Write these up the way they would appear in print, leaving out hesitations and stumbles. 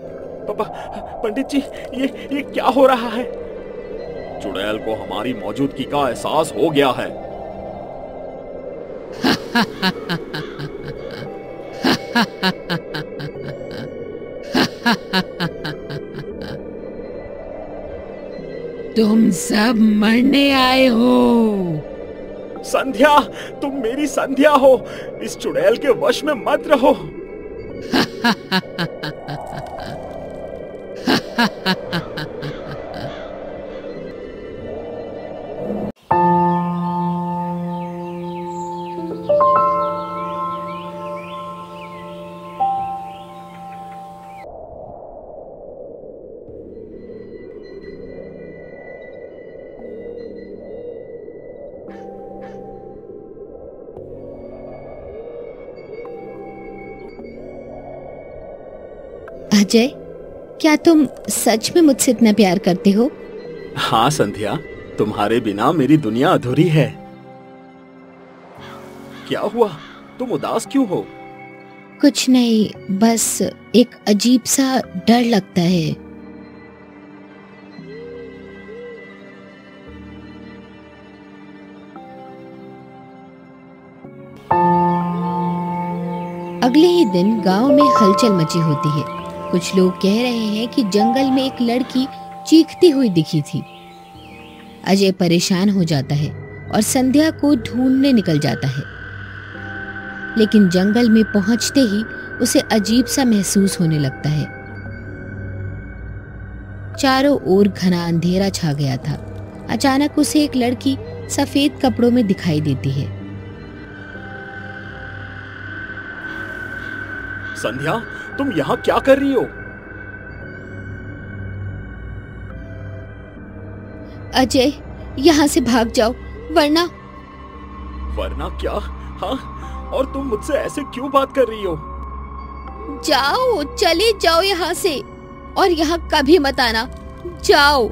पापा, पंडित जी, ये क्या हो रहा है? चुड़ैल को हमारी मौजूदगी का एहसास हो गया है। तुम सब मरने आए हो। संध्या, तुम मेरी संध्या हो। इस चुड़ैल के वश में मत रहो। अजय, क्या तुम सच में मुझसे इतना प्यार करते हो? हाँ संध्या, तुम्हारे बिना मेरी दुनिया अधूरी है। क्या हुआ, तुम उदास क्यों हो? कुछ नहीं, बस एक अजीब सा डर लगता है। अगले ही दिन गांव में हलचल मची होती है। कुछ लोग कह रहे हैं कि जंगल में एक लड़की चीखती हुई दिखी थी। अजय परेशान हो जाता है और संध्या को ढूंढने निकल जाता है, लेकिन जंगल में पहुंचते ही उसे अजीब सा महसूस होने लगता है। चारों ओर घना अंधेरा छा गया था। अचानक उसे एक लड़की सफेद कपड़ों में दिखाई देती है। संध्या, तुम यहाँ क्या कर रही हो? अजय, यहाँ से भाग जाओ, वरना क्या? हाँ, और तुम मुझसे ऐसे क्यों बात कर रही हो? जाओ, चले जाओ यहाँ से, और यहाँ कभी मत आना। जाओ।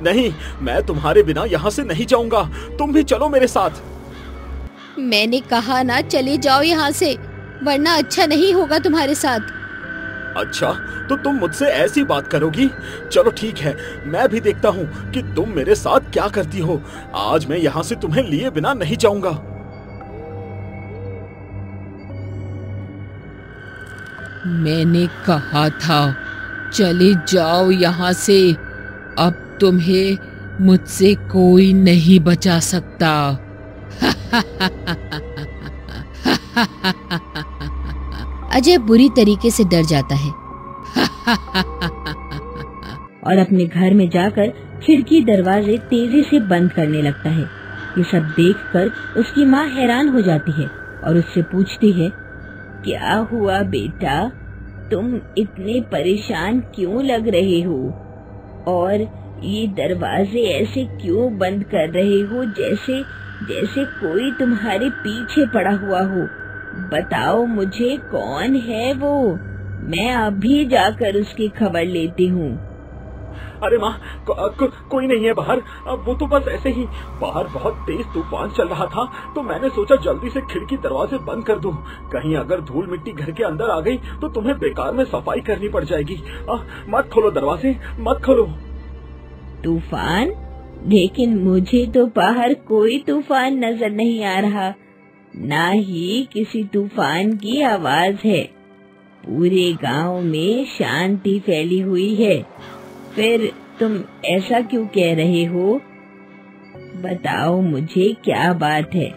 नहीं, मैं तुम्हारे बिना यहाँ से नहीं जाऊंगा। तुम भी चलो मेरे साथ। मैंने कहा ना, चले जाओ यहाँ से, वरना अच्छा नहीं होगा तुम्हारे साथ। अच्छा, तो तुम मुझसे ऐसी बात करोगी? चलो ठीक है, मैं भी देखता हूँ कि तुम मेरे साथ क्या करती हो। आज मैं यहाँ से तुम्हें लिए बिना नहीं जाऊंगा। मैंने कहा था चले जाओ यहाँ से। अब तुम्हें मुझसे कोई नहीं बचा सकता। अजय बुरी तरीके से डर जाता है और अपने घर में जाकर खिड़की दरवाजे तेजी से बंद करने लगता है। ये सब देखकर उसकी माँ हैरान हो जाती है और उससे पूछती है, क्या हुआ बेटा, तुम इतने परेशान क्यों लग रहे हो और ये दरवाजे ऐसे क्यों बंद कर रहे हो, जैसे जैसे कोई तुम्हारे पीछे पड़ा हुआ हो। बताओ मुझे, कौन है वो? मैं अभी जाकर उसकी खबर लेती हूँ। अरे माँ, कोई नहीं है बाहर। वो तो बस ऐसे ही, बाहर बहुत तेज तूफान चल रहा था, तो मैंने सोचा जल्दी से खिड़की दरवाजे बंद कर दूं। कहीं अगर धूल मिट्टी घर के अंदर आ गई तो तुम्हें बेकार में सफाई करनी पड़ जाएगी। मत खोलो दरवाजे, मत खोलो। तूफान? लेकिन मुझे तो बाहर कोई तूफान नजर नहीं आ रहा, ना ही किसी तूफान की आवाज है। पूरे गांव में शांति फैली हुई है। फिर तुम ऐसा क्यों कह रहे हो? बताओ मुझे, क्या बात है?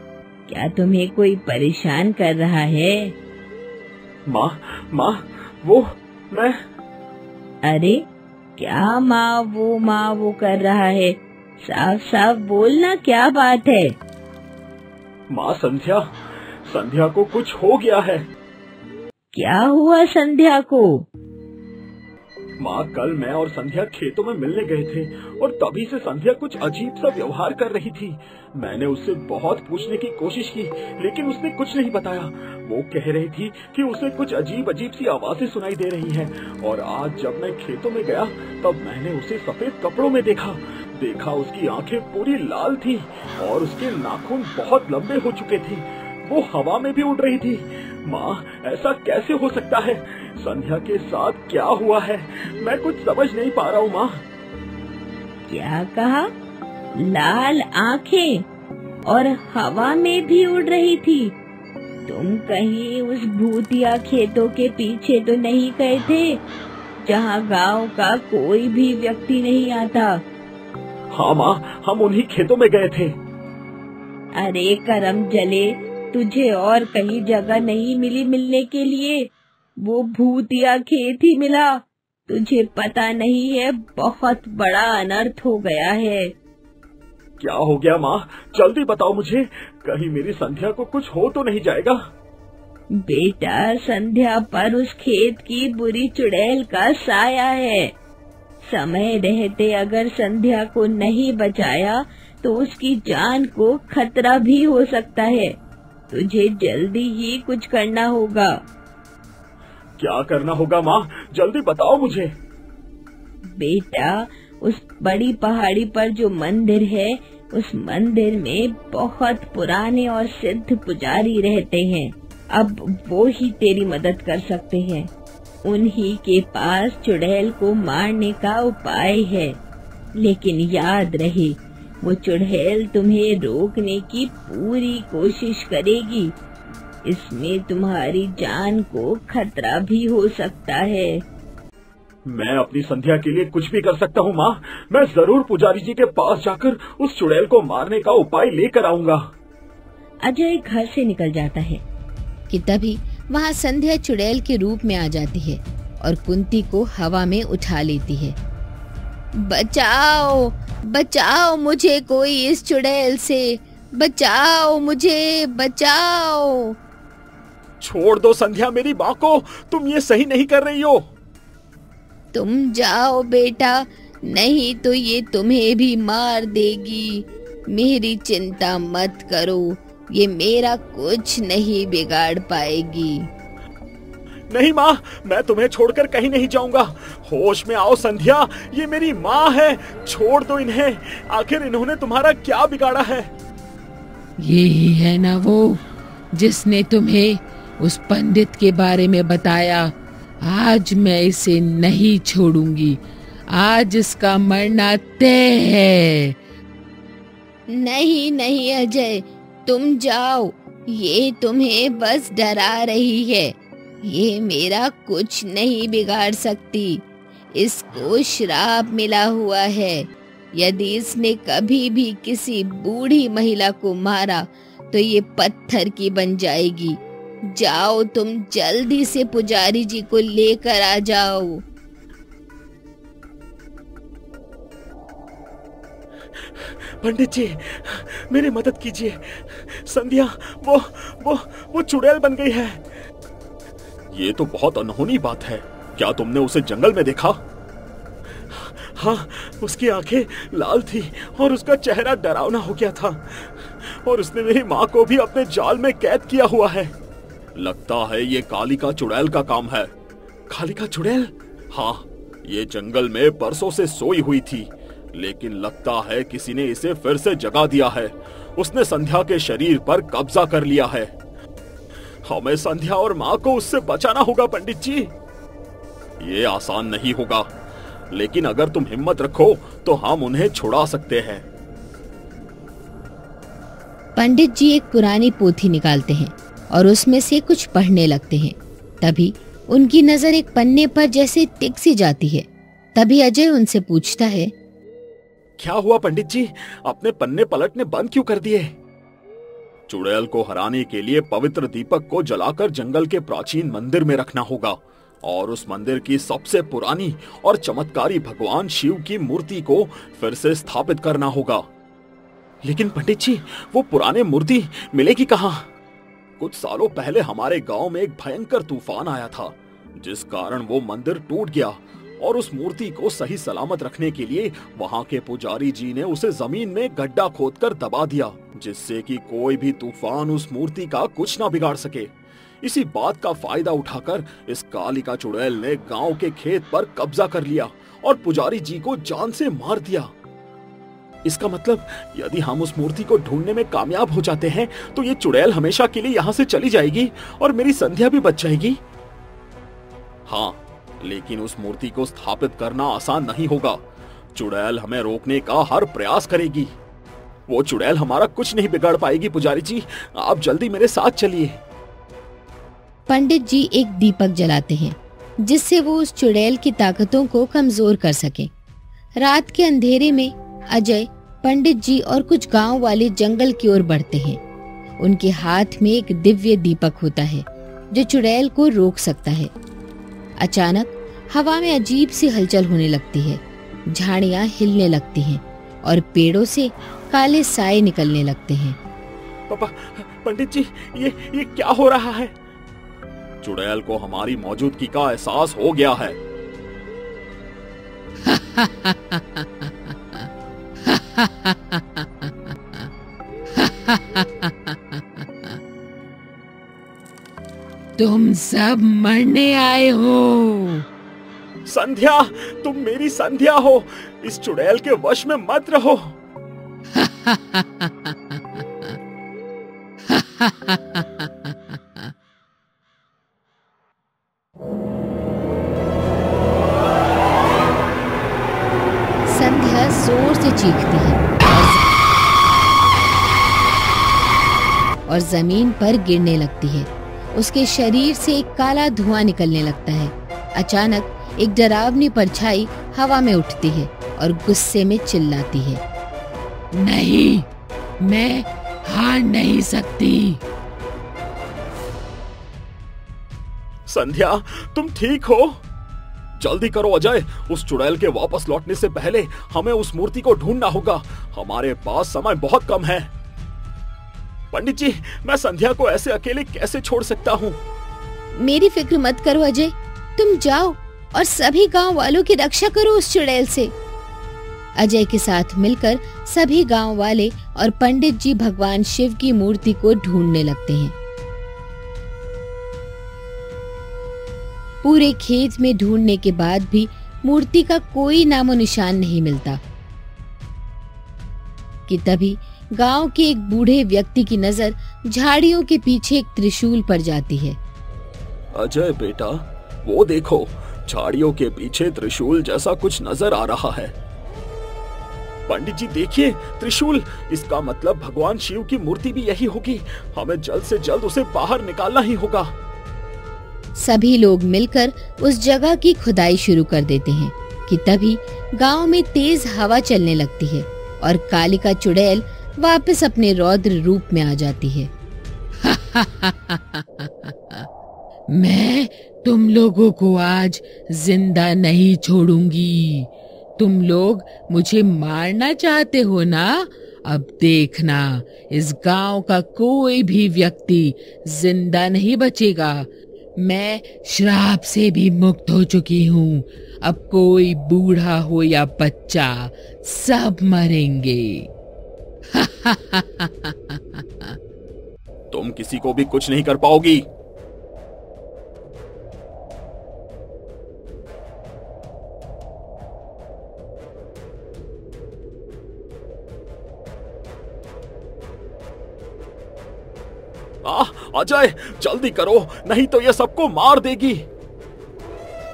क्या तुम्हें कोई परेशान कर रहा है? माँ, वो मैं। अरे क्या माँ वो कर रहा है? साफ साफ बोलना, क्या बात है? माँ, संध्या को कुछ हो गया है। क्या हुआ संध्या को? माँ, कल मैं और संध्या खेतों में मिलने गए थे और तभी से संध्या कुछ अजीब सा व्यवहार कर रही थी। मैंने उससे बहुत पूछने की कोशिश की, लेकिन उसने कुछ नहीं बताया। वो कह रही थी कि उसे कुछ अजीब सी आवाजें सुनाई दे रही हैं। और आज जब मैं खेतों में गया तब मैंने उसे सफेद कपड़ों में देखा। उसकी आंखें पूरी लाल थी और उसके नाखून बहुत लंबे हो चुके थे। वो हवा में भी उड़ रही थी। माँ, ऐसा कैसे हो सकता है? संध्या के साथ क्या हुआ है? मैं कुछ समझ नहीं पा रहा हूँ माँ। क्या कहा? लाल आंखें और हवा में भी उड़ रही थी। तुम कहीं उस भूतिया खेतों के पीछे तो नहीं गए थे जहाँ गांव का कोई भी व्यक्ति नहीं आता? हाँ माँ, हम उन्हीं खेतों में गए थे। अरे करम जले, तुझे और कहीं जगह नहीं मिली मिलने के लिए, वो भूतिया खेत ही मिला। तुझे पता नहीं है, बहुत बड़ा अनर्थ हो गया है। क्या हो गया माँ? जल्दी बताओ मुझे, कहीं मेरी संध्या को कुछ हो तो नहीं जाएगा? बेटा, संध्या पर उस खेत की बुरी चुड़ैल का साया है। समय रहते अगर संध्या को नहीं बचाया तो उसकी जान को खतरा भी हो सकता है। तुझे जल्दी ही कुछ करना होगा। क्या करना होगा माँ? जल्दी बताओ मुझे। बेटा, उस बड़ी पहाड़ी पर जो मंदिर है, उस मंदिर में बहुत पुराने और सिद्ध पुजारी रहते हैं। अब वो ही तेरी मदद कर सकते हैं। उन्हीं के पास चुड़ैल को मारने का उपाय है। लेकिन याद रहे, वो चुड़ैल तुम्हें रोकने की पूरी कोशिश करेगी। इसमें तुम्हारी जान को खतरा भी हो सकता है। मैं अपनी संध्या के लिए कुछ भी कर सकता हूँ माँ। मैं जरूर पुजारी जी के पास जाकर उस चुड़ैल को मारने का उपाय लेकर आऊंगा। अजय घर से निकल जाता है कि तभी वहाँ संध्या चुड़ैल के रूप में आ जाती है और कुंती को हवा में उठा लेती है। बचाओ, बचाओ मुझे कोई इस चुड़ैल से, बचाओ मुझे, बचाओ। छोड़ दो संध्या मेरी माँ को, तुम ये सही नहीं कर रही हो। तुम जाओ बेटा, नहीं तो ये तुम्हें भी मार देगी। मेरी चिंता मत करो, ये मेरा कुछ नहीं बिगाड़ पाएगी। नहीं माँ, मैं तुम्हें छोड़कर कहीं नहीं जाऊंगा। होश में आओ संध्या, ये मेरी माँ है, छोड़ दो इन्हें। आखिर इन्होंने तुम्हारा क्या बिगाड़ा है? यही है ना वो जिसने तुम्हें उस पंडित के बारे में बताया। आज मैं इसे नहीं छोड़ूंगी, आज इसका मरना तय है। नहीं नहीं अजय, तुम जाओ, ये तुम्हें बस डरा रही है। ये मेरा कुछ नहीं बिगाड़ सकती। इसको श्राप मिला हुआ है। यदि इसने कभी भी किसी बूढ़ी महिला को मारा तो ये पत्थर की बन जाएगी। जाओ, तुम जल्दी से पुजारी जी को लेकर आ जाओ। पंडित जी, मेरी मदद कीजिए। संध्या वो चुड़ैल बन गई है। ये तो बहुत अनहोनी बात है। क्या तुमने उसे जंगल में देखा? हाँ, उसकी आंखें लाल थी और उसका चेहरा डरावना हो गया था और उसने मेरी माँ को भी अपने जाल में कैद किया हुआ है। लगता है ये कालिका चुड़ैल का काम है। कालिका चुड़ैल? हाँ, ये जंगल में बरसों से सोई हुई थी, लेकिन लगता है किसी ने इसे फिर से जगा दिया है। उसने संध्या के शरीर पर कब्जा कर लिया है। हमें संध्या और माँ को उससे बचाना होगा पंडित जी। ये आसान नहीं होगा, लेकिन अगर तुम हिम्मत रखो तो हम उन्हें छुड़ा सकते हैं। पंडित जी एक पुरानी पोथी निकालते हैं और उसमें से कुछ पढ़ने लगते हैं। तभी उनकी नजर एक पन्ने पर जैसे टिक सी जाती है। तभी अजय उनसे पूछता है, क्या हुआ पंडित जी? अपने पन्ने पलटने बंद क्यों कर दिए? चुड़ैल को हराने के लिए पवित्र दीपक को जलाकर जंगल के प्राचीन मंदिर में रखना होगा और उस मंदिर की सबसे पुरानी और चमत्कारी भगवान शिव की मूर्ति को फिर से स्थापित करना होगा। लेकिन पंडित जी, वो पुरानी मूर्ति मिलेगी कहाँ? कुछ सालों पहले हमारे गांव में एक भयंकर तूफान आया था, जिस कारण वो मंदिर टूट गया और उस मूर्ति को सही सलामत रखने के लिए वहां के पुजारी जी ने उसे जमीन में गड्ढा खोदकर दबा दिया, जिससे कि कोई भी तूफान उस मूर्ति का कुछ ना बिगाड़ सके। इसी बात का फायदा उठाकर इस कालिका चुड़ैल ने गांव के खेत पर कब्जा कर लिया और पुजारी जी को जान से मार दिया। इसका मतलब यदि हम उस मूर्ति को ढूंढने में कामयाब हो जाते हैं तो ये चुड़ैल हमेशा के लिए यहाँ से चली जाएगी और मेरी संध्या भी बच जाएगी। हाँ, लेकिन उस मूर्ति को स्थापित करना आसान नहीं होगा। चुड़ैल हमें रोकने का हर प्रयास करेगी। वो चुड़ैल हमारा कुछ नहीं बिगाड़ पाएगी। पुजारी जी, आप जल्दी मेरे साथ चलिए। पंडित जी एक दीपक जलाते हैं जिससे वो उस चुड़ैल की ताकतों को कमजोर कर सके। रात के अंधेरे में अजय, पंडित जी और कुछ गांव वाले जंगल की ओर बढ़ते हैं। उनके हाथ में एक दिव्य दीपक होता है जो चुड़ैल को रोक सकता है। अचानक हवा में अजीब सी हलचल होने लगती है। झाड़ियां हिलने लगती हैं और पेड़ों से काले साए निकलने लगते हैं। पापा, पंडित जी, ये क्या हो रहा है? चुड़ैल को हमारी मौजूदगी का एहसास हो गया है। तुम सब मरने आए हो। संध्या, तुम मेरी संध्या हो। इस चुड़ैल के वश में मत रहो। संध्या जोर से चीखती है और जमीन पर गिरने लगती है। उसके शरीर से एक काला धुआं निकलने लगता है। अचानक एक डरावनी परछाई हवा में उठती है और गुस्से में चिल्लाती है, नहीं, मैं हार नहीं सकती। संध्या, तुम ठीक हो? जल्दी करो अजय, उस चुड़ैल के वापस लौटने से पहले हमें उस मूर्ति को ढूंढना होगा। हमारे पास समय बहुत कम है। पंडित जी, मैं संध्या को ऐसे अकेले कैसे छोड़ सकता हूँ? मेरी फिक्र मत करो अजय, तुम जाओ और सभी गांव वालों की रक्षा करो उस चुड़ैल से। अजय के साथ मिलकर सभी गांव वाले और पंडित जी भगवान शिव की मूर्ति को ढूंढने लगते हैं। पूरे खेत में ढूंढने के बाद भी मूर्ति का कोई नामो निशान नहीं मिलता कि तभी गांव के एक बूढ़े व्यक्ति की नजर झाड़ियों के पीछे एक त्रिशूल पर जाती है। अजय बेटा, वो देखो, झाड़ियों के पीछे त्रिशूल जैसा कुछ नजर आ रहा है। पंडित जी देखिए, त्रिशूल। इसका मतलब भगवान शिव की मूर्ति भी यही होगी। हमें जल्द से जल्द उसे बाहर निकालना ही होगा। सभी लोग मिलकर उस जगह की खुदाई शुरू कर देते हैं कि तभी गांव में तेज हवा चलने लगती है और कालिका चुड़ैल वापस अपने रौद्र रूप में आ जाती है। मैं तुम लोगों को आज जिंदा नहीं छोड़ूंगी। तुम लोग मुझे मारना चाहते हो ना? अब देखना, इस गांव का कोई भी व्यक्ति जिंदा नहीं बचेगा। मैं श्राप से भी मुक्त हो चुकी हूँ। अब कोई बूढ़ा हो या बच्चा, सब मरेंगे। तुम किसी को भी कुछ नहीं कर पाओगी। अजय, जल्दी करो, नहीं तो ये सबको मार देगी।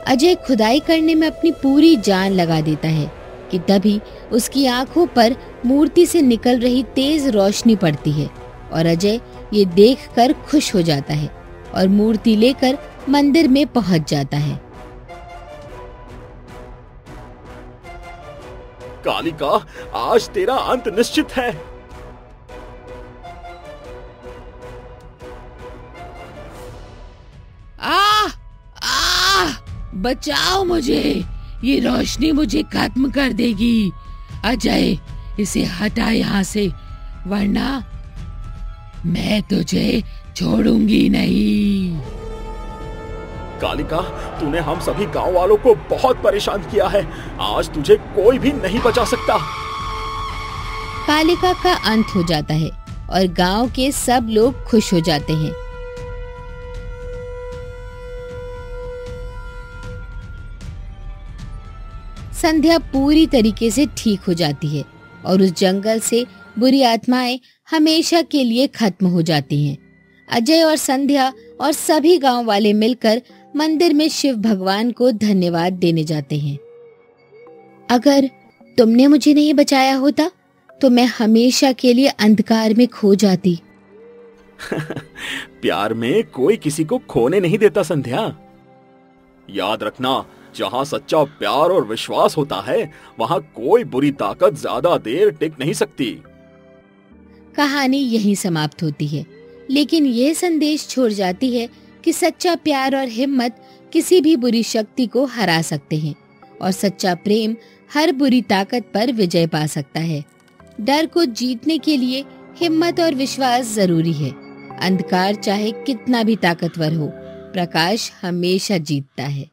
अजय खुदाई करने में अपनी पूरी जान लगा देता है कि तभी उसकी आंखों पर मूर्ति से निकल रही तेज रोशनी पड़ती है और अजय ये देखकर खुश हो जाता है और मूर्ति लेकर मंदिर में पहुंच जाता है। कालिका, आज तेरा अंत निश्चित है। बचाओ मुझे, ये रोशनी मुझे खत्म कर देगी। अजय, इसे हटा यहाँ से, वरना मैं तुझे छोड़ूंगी नहीं। कालिका, तूने हम सभी गांव वालों को बहुत परेशान किया है। आज तुझे कोई भी नहीं बचा सकता। कालिका का अंत हो जाता है और गांव के सब लोग खुश हो जाते हैं। संध्या पूरी तरीके से ठीक हो जाती है और उस जंगल से बुरी आत्माएं हमेशा के लिए खत्म हो जाती हैं। अजय और संध्या और सभी गांव वाले मिलकर मंदिर में शिव भगवान को धन्यवाद देने जाते हैं। अगर तुमने मुझे नहीं बचाया होता तो मैं हमेशा के लिए अंधकार में खो जाती। प्यार में कोई किसी को खोने नहीं देता संध्या। याद रखना, जहाँ सच्चा प्यार और विश्वास होता है वहाँ कोई बुरी ताकत ज्यादा देर टिक नहीं सकती। कहानी यहीं समाप्त होती है, लेकिन यह संदेश छोड़ जाती है कि सच्चा प्यार और हिम्मत किसी भी बुरी शक्ति को हरा सकते हैं और सच्चा प्रेम हर बुरी ताकत पर विजय पा सकता है। डर को जीतने के लिए हिम्मत और विश्वास जरूरी है। अंधकार चाहे कितना भी ताकतवर हो, प्रकाश हमेशा जीतता है।